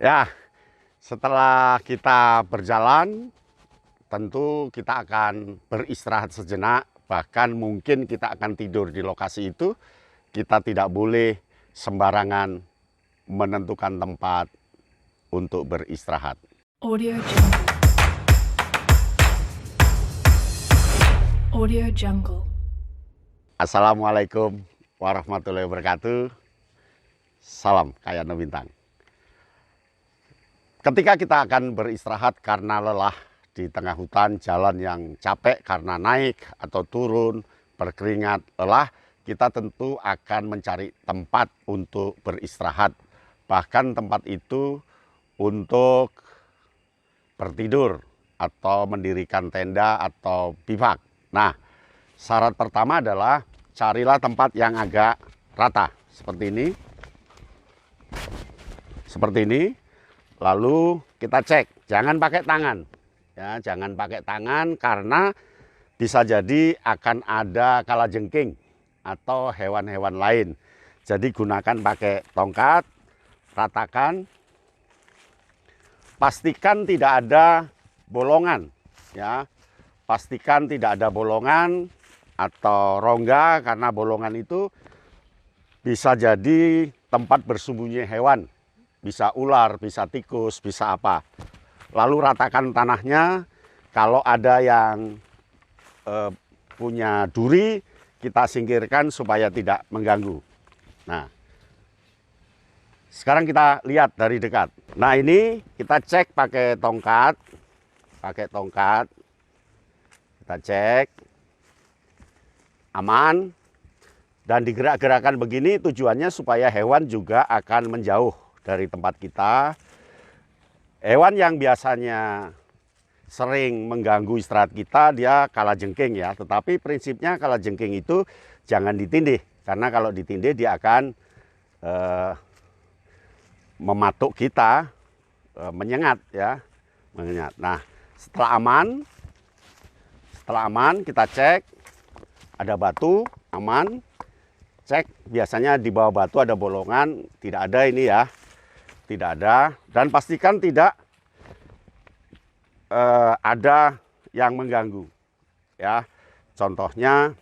Ya, setelah kita berjalan, tentu kita akan beristirahat sejenak, bahkan mungkin kita akan tidur di lokasi itu. Kita tidak boleh sembarangan menentukan tempat untuk beristirahat. Audio Jungle. Audio Jungle. Assalamualaikum warahmatullahi wabarakatuh. Salam Kayana Bintang. Ketika kita akan beristirahat karena lelah di tengah hutan, jalan yang capek karena naik atau turun, berkeringat, lelah, kita tentu akan mencari tempat untuk beristirahat. Bahkan tempat itu untuk bertidur atau mendirikan tenda atau bivak. Nah, syarat pertama adalah carilah tempat yang agak rata, seperti ini. Seperti ini. Lalu kita cek, jangan pakai tangan. Ya, jangan pakai tangan karena bisa jadi akan ada kalajengking atau hewan-hewan lain. Jadi gunakan pakai tongkat, ratakan. Pastikan tidak ada bolongan, ya. Pastikan tidak ada bolongan atau rongga, karena bolongan itu bisa jadi tempat bersembunyi hewan. Bisa ular, bisa tikus, bisa apa. Lalu ratakan tanahnya. Kalau ada yang punya duri, kita singkirkan supaya tidak mengganggu. Nah, sekarang kita lihat dari dekat. Nah, ini kita cek pakai tongkat. Pakai tongkat. Kita cek. Aman. Dan digerak-gerakan begini tujuannya supaya hewan juga akan menjauh dari tempat kita. Hewan yang biasanya sering mengganggu istirahat kita, dia kalajengking ya. Tetapi prinsipnya kalajengking itu jangan ditindih. Karena kalau ditindih dia akan mematuk kita, menyengat ya. Menyengat. Nah, setelah aman kita cek, ada batu, aman. Cek, biasanya di bawah batu ada bolongan, tidak ada ini ya. Tidak ada, dan pastikan tidak ada yang mengganggu ya. Contohnya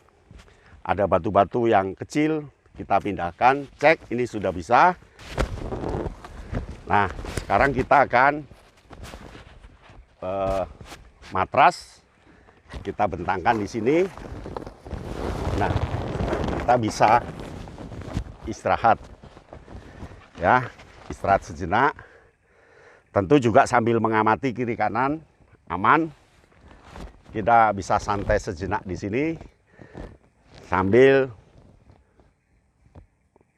ada batu-batu yang kecil, kita pindahkan. Cek, ini sudah bisa. Nah, sekarang kita akan matras kita bentangkan di sini. Nah, kita bisa istirahat ya. Istirahat sejenak, tentu juga sambil mengamati kiri kanan, aman. Kita bisa santai sejenak di sini sambil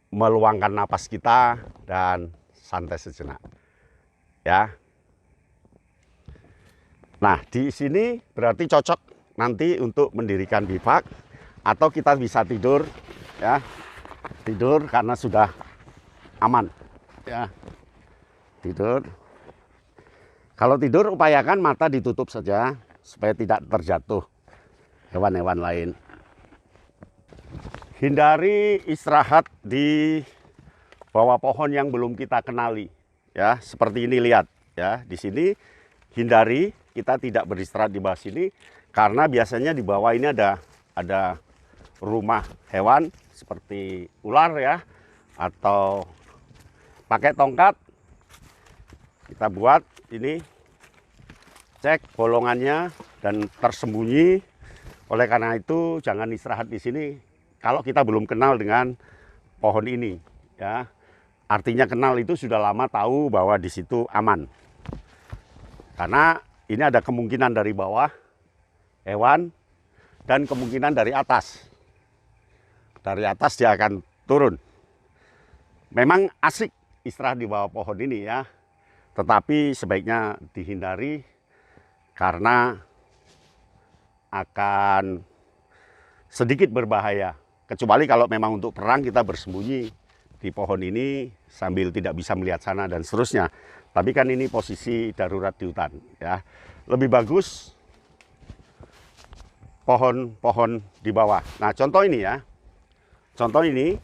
meluangkan napas kita dan santai sejenak. Ya. Nah, di sini berarti cocok nanti untuk mendirikan bivak atau kita bisa tidur ya. Tidur karena sudah aman. Ya, tidur. Kalau tidur upayakan mata ditutup saja supaya tidak terjatuh hewan-hewan lain. Hindari istirahat di bawah pohon yang belum kita kenali. Ya, seperti ini, lihat ya. Di sini hindari, kita tidak beristirahat di bawah sini karena biasanya di bawah ini ada rumah hewan seperti ular ya, atau pakai tongkat kita buat ini, cek bolongannya dan tersembunyi. Oleh karena itu jangan istirahat di sini kalau kita belum kenal dengan pohon ini ya. Artinya kenal itu sudah lama tahu bahwa di situ aman. Karena ini ada kemungkinan dari bawah hewan dan kemungkinan dari atas. Dari atas dia akan turun. Memang asik istirahat di bawah pohon ini ya, tetapi sebaiknya dihindari karena akan sedikit berbahaya. Kecuali kalau memang untuk perang kita bersembunyi di pohon ini sambil tidak bisa melihat sana dan seterusnya. Tapi kan ini posisi darurat di hutan ya. Lebih bagus pohon-pohon di bawah. Nah, contoh ini ya. Contoh ini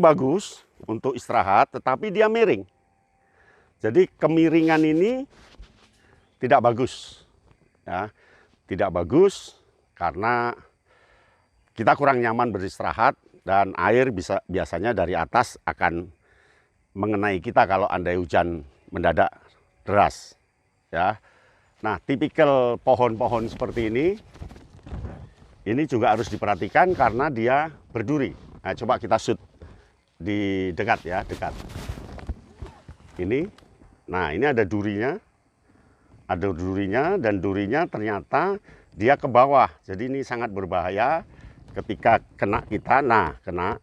bagus untuk istirahat, tetapi dia miring. Jadi kemiringan ini tidak bagus, ya, tidak bagus karena kita kurang nyaman beristirahat dan air biasanya dari atas akan mengenai kita kalau andai hujan mendadak deras, ya. Nah, tipikal pohon-pohon seperti ini juga harus diperhatikan karena dia berduri. Nah, coba kita shoot di dekat ya, dekat. Nah ini ada durinya dan durinya ternyata dia ke bawah. Jadi ini sangat berbahaya ketika kena kita. Nah, kena.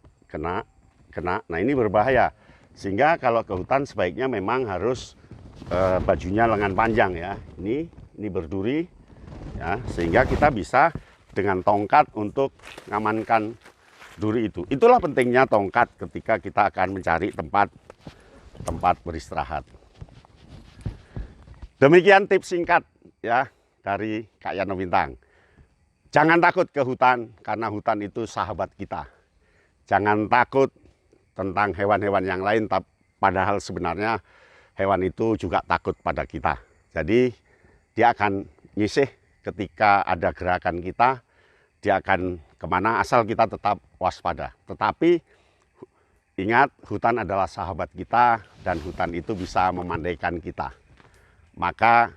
Nah, ini berbahaya. Sehingga kalau ke hutan sebaiknya memang harus bajunya lengan panjang ya. Ini berduri ya, sehingga kita bisa dengan tongkat untuk mengamankan duri itu. Itulah pentingnya tongkat ketika kita akan mencari tempat beristirahat. Demikian tips singkat ya dari Kak Yano Bintang. Jangan takut ke hutan karena hutan itu sahabat kita. Jangan takut tentang hewan-hewan yang lain, padahal sebenarnya hewan itu juga takut pada kita. Jadi dia akan nyisih ketika ada gerakan kita, dia akan kemana asal kita tetap waspada. Tetapi ingat, hutan adalah sahabat kita dan hutan itu bisa memandaikan kita. Maka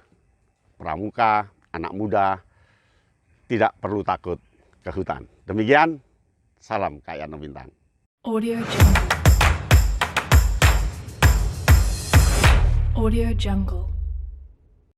pramuka, anak muda tidak perlu takut ke hutan. Demikian, salam Kak Yano Bintang. Audio Jungle. Audio Jungle.